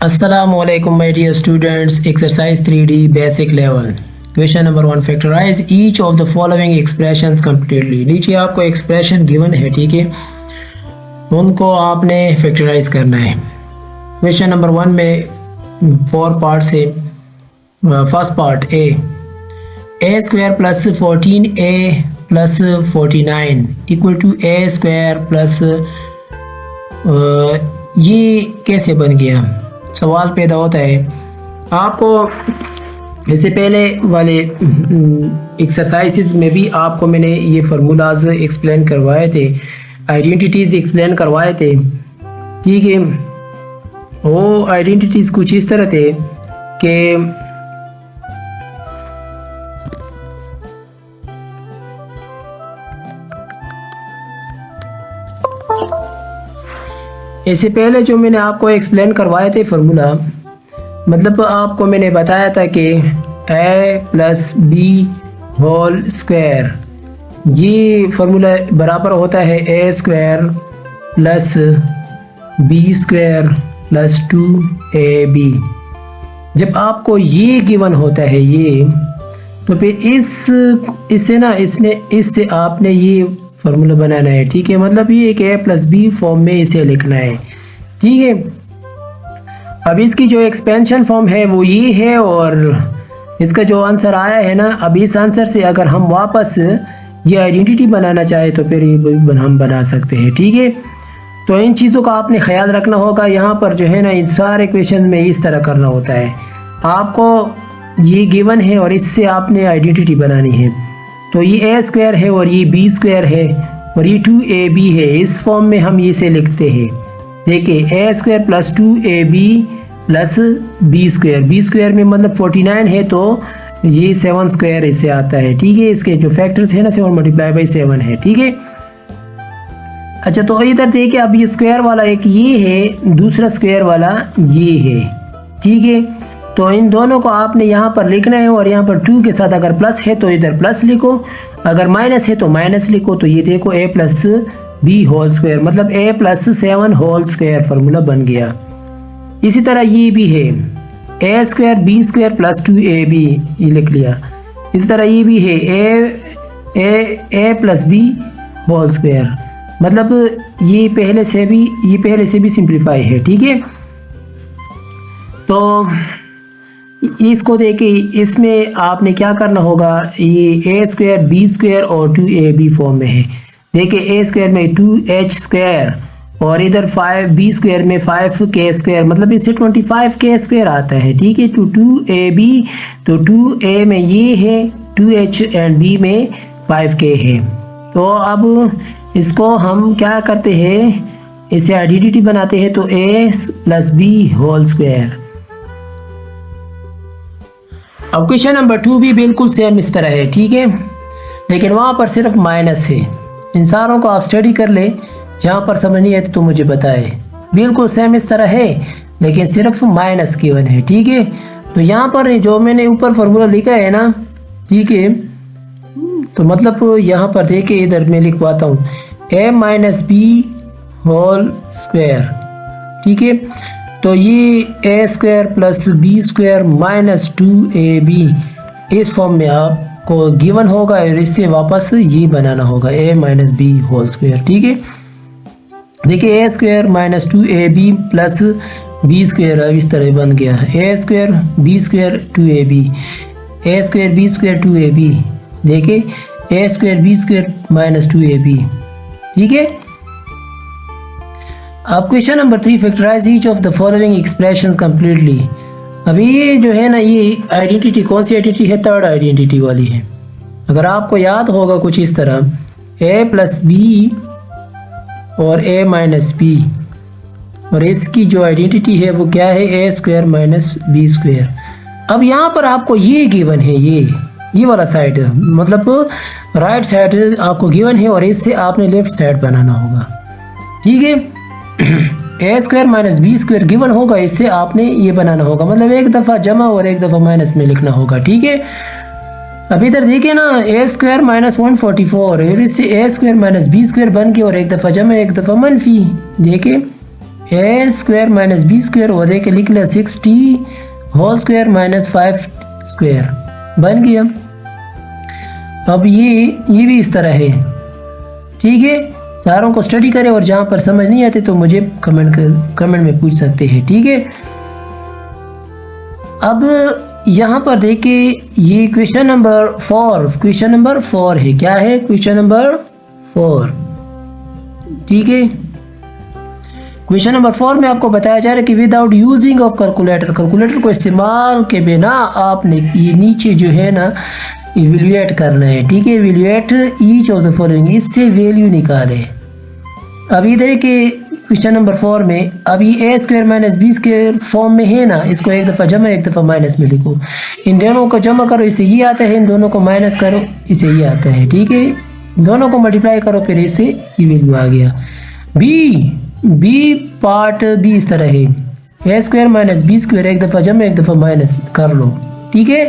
Assalamualaikum my dear students. Exercise 3D basic level. Question number 1. Factorize each of the following expressions completely. नीचे आपको expression given है, ठीक है, उनको आपने factorize करना है. Question number 1 में 4 पार्ट से first part a square plus 14a plus 49 equal to a square plus ये कैसे बन गया, सवाल पैदा होता है. आपको इससे पहले वाले एक्सरसाइजेस में भी आपको मैंने ये फार्मूलाज एक्सप्लेन करवाए थे, आइडेंटिटीज़ एक्सप्लेन करवाए थे, ठीक है. वो आइडेंटिटीज़ कुछ इस तरह थे कि इससे पहले जो मैंने आपको एक्सप्लेन करवाए थे फार्मूला, मतलब आपको मैंने बताया था कि a plus b whole square, ये फार्मूला बराबर होता है a square plus b square plus 2ab. जब आपको ये गिवन होता है ये, तो फिर इससे ना इससे आपने ये फार्मूला बनाना है, ठीक है. मतलब ये एक a प्लस बी फॉर्म में इसे लिखना है, ठीक है. अब इसकी जो एक्सपेंशन फॉर्म है वो ये है, और इसका जो आंसर आया है ना, अब इस आंसर से अगर हम वापस ये आइडेंटिटी बनाना चाहे तो फिर ये हम बना सकते हैं, ठीक है. तो इन चीज़ों का आपने ख्याल रखना होगा. यहाँ पर जो है ना, इन सारे क्वेश्चन में इस तरह करना होता है. आपको ये गिवन है और इससे आपने आइडेंटिटी बनानी है. तो ये a स्क्वायर है और ये b स्क्वायर है और ये 2ab है. इस फॉर्म में हम इसे लिखते हैं. देखिए a square plus 2ab plus b square में मतलब 49 है, तो ये 7 स्क्वायर इससे आता है, ठीक है. इसके जो फैक्टर्स है ना, 7 मल्टीप्लाई बाई 7 है, ठीक है. अच्छा, तो इधर देखिए, अब ये स्क्वायर वाला एक ये है, दूसरा स्क्वायर वाला ये है, ठीक है. तो इन दोनों को आपने यहाँ पर लिखना है, और यहाँ पर 2 के साथ अगर प्लस है तो इधर प्लस लिखो, अगर माइनस है तो माइनस लिखो. तो ये देखो a plus b whole square मतलब a plus 7 whole square formula बन गया. इसी तरह ये भी है a square b square plus 2ab, ये लिख लिया. इसी तरह ये भी है a plus b whole square, मतलब ये पहले से भी सिंप्लीफाई है, ठीक है. तो इसको देखिए, इसमें आपने क्या करना होगा, ये a स्क्वायर बी स्क्वायर और 2ab फॉर्म में है. देखिए a स्क्वायर में 2h स्क्वायर और इधर 5b स्क्वायर में 5k स्क्वायर, मतलब इससे 25k स्क्वायर आता है, ठीक है. तो 2ab, तो 2a में ये है 2h एंड b में 5k है. तो अब इसको हम क्या करते हैं, इसे आइडेंटिटी बनाते हैं. तो a plus b whole square. अब क्वेश्चन नंबर 2 भी बिल्कुल सेम इस तरह है, ठीक है, लेकिन वहाँ पर सिर्फ माइनस है. इन सारों को आप स्टडी कर ले, जहाँ पर समझ नहीं आए तो मुझे बताए. बिल्कुल सेम इस तरह है, लेकिन सिर्फ माइनस गिवन है, ठीक है. तो यहाँ पर जो मैंने ऊपर फार्मूला लिखा है ना, ठीक है, तो मतलब यहाँ पर देखिए, इधर मैं लिखवाता हूँ a minus b whole square, ठीक है. तो ये a square plus b square minus 2ab इस फॉर्म में आपको गिवन होगा, और इससे वापस ये बनाना होगा a minus b whole square, ठीक है. देखिए a square minus 2ab plus b square अब इस तरह बन गया, a square b square 2ab, a square b square 2ab. देखिए a square b square minus 2ab, ठीक है. अब question number 3, factorise each of the following expression completely. अभी ये जो है ना, ये आइडेंटिटी कौन सी आइडेंटिटी है, थर्ड आइडेंटिटी वाली है. अगर आपको याद होगा कुछ इस तरह, a प्लस बी और a माइनस बी, और इसकी जो आइडेंटिटी है वो क्या है, a square minus B square. अब यहाँ पर आपको ये गिवन है, ये वाला साइड, मतलब राइट साइड आपको गिवन है, और इससे आपने लेफ्ट साइड बनाना होगा, ठीक है. a square minus B square given होगा, इससे आपने ये बनाना होगा, मतलब एक दफ़ा जमा और एक दफ़ा माइनस में लिखना होगा, ठीक है. अब इधर देखिए ना, a स्क्वायर माइनस 144 और इससे a square minus B square बन के, और एक दफ़ा जमा एक दफ़ा मनफी. देखिए ए स्क्वायर माइनस बी स्क्वायर और देखे लिख लिया 6t whole square minus 5 square बन गया। अब ये भी इस तरह है, ठीक है। सारों को स्टडी करें और जहाँ पर समझ नहीं आते तो मुझे कमेंट में पूछ सकते हैं, ठीक है। अब यहाँ पर देखिए ये क्वेश्चन नंबर 4 है। क्या है? क्वेश्चन नंबर 4, ठीक है। क्वेश्चन नंबर 4 में आपको बताया जा रहा है कि विदाउट यूजिंग ऑफ कैलकुलेटर को इस्तेमाल के बिना आपने ये नीचे जो है ना इवेल्युएट करना है, ठीक है। Evaluate each of the following, इससे वैल्यू निकाले। अब इधर के क्वेश्चन नंबर 4 में अब ये A square minus B square form में है ना, इसको एक दफ़ा जमा एक दफ़ा माइनस में लिखो। इन दोनों को जमा करो, इससे ये आता है, इन दोनों को माइनस करो, इससे ये आता है, ठीक है। दोनों को मल्टीप्लाई करो, फिर इससे ये वैल्यू आ गया। बी पार्ट इस तरह है, ए स्क्वायर माइनस बी स्क्वायर एक दफ़ा जमा एक दफ़ा माइनस कर लो, ठीक है।